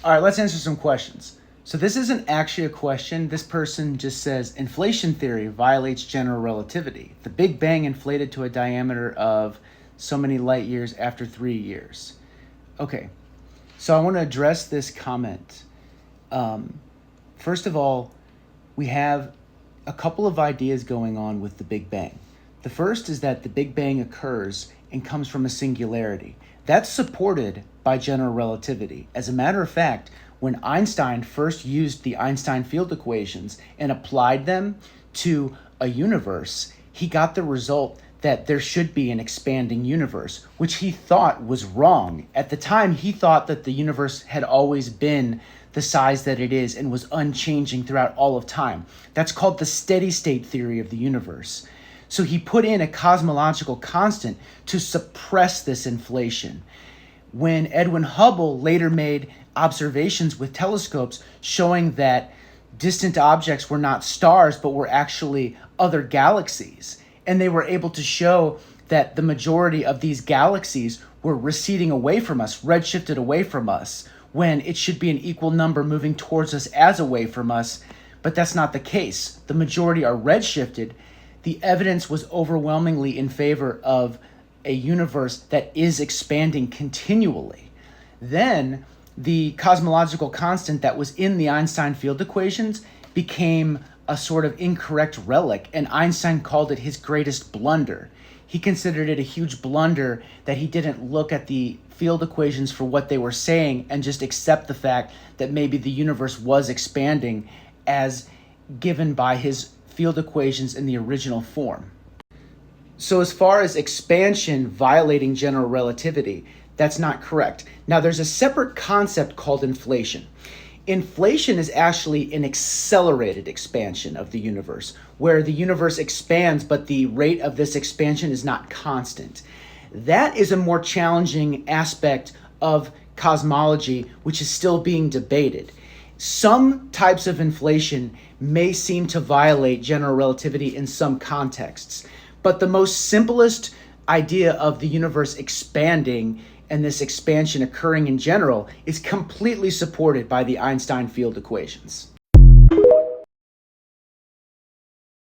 All right, let's answer some questions. So this isn't actually a question. This person just says, inflation theory violates general relativity. The Big Bang inflated to a diameter of so many light years after 3 years. Okay, so I want to address this comment. First of all, we have a couple of ideas going on with the Big Bang. The first is that the Big Bang occurs and comes from a singularity. That's supported by general relativity. As a matter of fact, when Einstein first used the Einstein field equations and applied them to a universe, he got the result that there should be an expanding universe, which he thought was wrong. At the time, he thought that the universe had always been the size that it is and was unchanging throughout all of time. That's called the steady state theory of the universe. So he put in a cosmological constant to suppress this inflation. When Edwin Hubble later made observations with telescopes showing that distant objects were not stars but were actually other galaxies, and they were able to show that the majority of these galaxies were receding away from us, redshifted away from us, when it should be an equal number moving towards us as away from us, but that's not the case. The majority are redshifted. The evidence was overwhelmingly in favor of a universe that is expanding continually. Then the cosmological constant that was in the Einstein field equations became a sort of incorrect relic, and Einstein called it his greatest blunder. He considered it a huge blunder that he didn't look at the field equations for what they were saying and just accept the fact that maybe the universe was expanding as given by his field equations in the original form. So as far as expansion violating general relativity, that's not correct. Now there's a separate concept called inflation. Inflation is actually an accelerated expansion of the universe, where the universe expands, but the rate of this expansion is not constant. That is a more challenging aspect of cosmology, which is still being debated. Some types of inflation may seem to violate general relativity in some contexts, but the most simplest idea of the universe expanding and this expansion occurring in general is completely supported by the Einstein field equations.